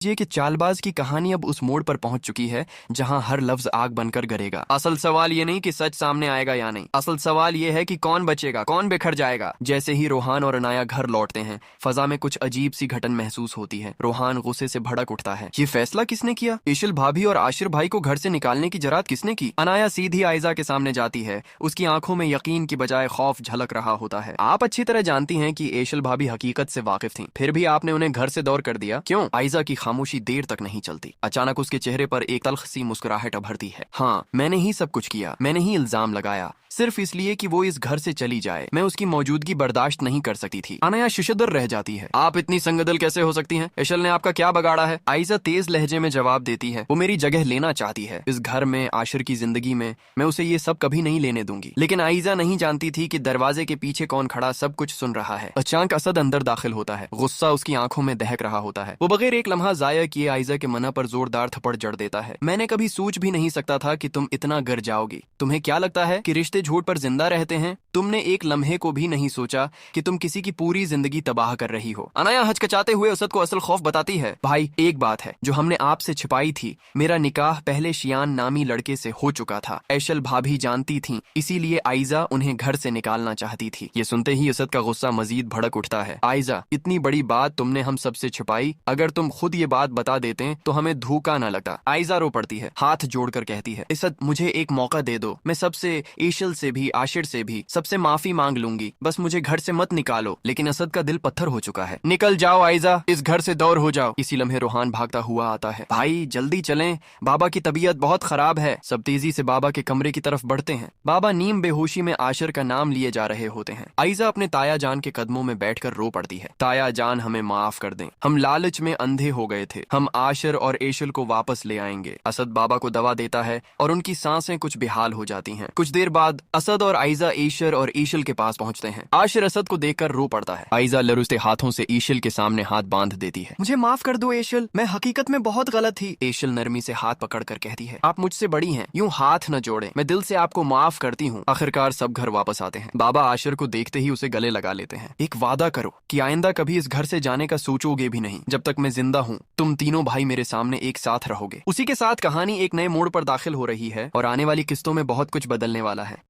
ये कि चालबाज की कहानी अब उस मोड़ पर पहुंच चुकी है जहां हर लफ्ज आग बनकर गिरेगा। असल सवाल ये नहीं कि सच सामने आएगा या नहीं, असल सवाल ये है कि कौन बचेगा, कौन बिखर जाएगा। जैसे ही रोहान और अनाया घर लौटते हैं, फजा में कुछ अजीब सी घटन महसूस होती है। रोहान गुस्से से भड़क उठता है। ये फैसला किसने किया? ईशिल भाभी और आशिर भाई को घर से निकालने की जरात किसने की? अनाया सीधी आयजा के सामने जाती है। उसकी आंखों में यकीन की बजाय खौफ झलक रहा होता है। आप अच्छी तरह जानती हैं कि ईशिल भाभी हकीकत से वाकिफ थीं, फिर भी आपने उन्हें घर से दौर कर दिया, क्यों? आयजा की खामोशी देर तक नहीं चलती। अचानक उसके चेहरे पर एक तल्ख सी मुस्कुराहट उभरती है। हाँ, मैंने ही सब कुछ किया, मैंने ही इल्जाम लगाया, सिर्फ इसलिए कि वो इस घर से चली जाए। मैं उसकी मौजूदगी बर्दाश्त नहीं कर सकती थी। अनाया शुशदर रह जाती है। आप इतनी संगदल कैसे हो सकती हैं? ईशल ने आपका क्या बगाड़ा है? आयजा तेज लहजे में जवाब देती है। वो मेरी जगह लेना चाहती है इस घर में, आशिर की जिंदगी में। मैं उसे ये सब कभी नहीं लेने दूंगी। लेकिन आयजा नहीं जानती थी कि दरवाजे के पीछे कौन खड़ा सब कुछ सुन रहा है। अचानक असद अंदर दाखिल होता है। गुस्सा उसकी आंखों में दहक रहा होता है। वो बगैर एक लम्हा जाया किए आयजा के मना पर जोरदार थप्पड़ जड़ देता है। मैंने कभी सोच भी नहीं सकता था कि तुम इतना गिर जाओगी। तुम्हें क्या लगता है कि रिश्ते झूठ पर जिंदा रहते हैं? तुमने एक लम्हे को भी नहीं सोचा कि तुम किसी की पूरी जिंदगी तबाह कर रही हो। अनाया हचकचाते हुए असद को असल खौफ बताती है। भाई, एक बात है जो हमने आपसे छिपाई थी। मेरा निकाह पहले शियान नामी लड़के से हो चुका था। ऐशल भाभी जानती थी, इसीलिए आयजा उन्हें घर से निकालना चाहती थी। ये सुनते ही असद का गुस्सा मजीद भड़क उठता है। आयजा, इतनी बड़ी बात तुमने हम सबसे छिपाई। अगर तुम खुद ये बात बता देते तो हमें धोखा न लगता। आयजा रो पड़ती है, हाथ जोड़कर कहती है, असद मुझे एक मौका दे दो। मैं सबसे, ईशल से भी, आशिर से भी, सबसे माफी मांग लूंगी। बस मुझे घर से मत निकालो। लेकिन असद का दिल पत्थर हो चुका है। निकल जाओ आयजा, इस घर से दूर हो जाओ। इसी लम्हे रोहान भागता हुआ आता है। भाई जल्दी चलें, बाबा की तबीयत बहुत खराब है। सब तेजी से बाबा के कमरे की तरफ बढ़ते हैं। बाबा नीम बेहोशी में आशिर का नाम लिए जा रहे होते हैं। आयजा अपने ताया जान के कदमों में बैठकर रो पड़ती है। ताया जान, हमें माफ कर दें, हम लालच में अंधे हो गए थे। हम आशिर और एशल को वापस ले आएंगे। असद बाबा को दवा देता है और उनकी सांसें कुछ बेहाल हो जाती हैं। कुछ देर बाद असद और आयजा ईशर और ईशल के पास पहुंचते हैं। आशिर असद को देखकर रो पड़ता है। आयजा लरुस्ते हाथों से ईशल के सामने हाथ बांध देती है। मुझे माफ कर दो एशल, मैं हकीकत में बहुत गलत थी। एशल नरमी से हाथ पकड़कर कहती है, आप मुझसे बड़ी हैं, यूं हाथ न जोड़ें। मैं दिल से आपको माफ करती हूँ। आखिरकार सब घर वापस आते हैं। बाबा आशिर को देखते ही उसे गले लगा लेते हैं। एक वादा करो कि आइंदा कभी इस घर से जाने का सोचोगे भी नहीं। जब तक मैं जिंदा हूँ तुम तीनों भाई मेरे सामने एक साथ रहोगे। उसी के साथ कहानी एक नए मोड़ पर दाखिल हो रही है और आने वाली किस्तों में बहुत कुछ बदलने वाला है।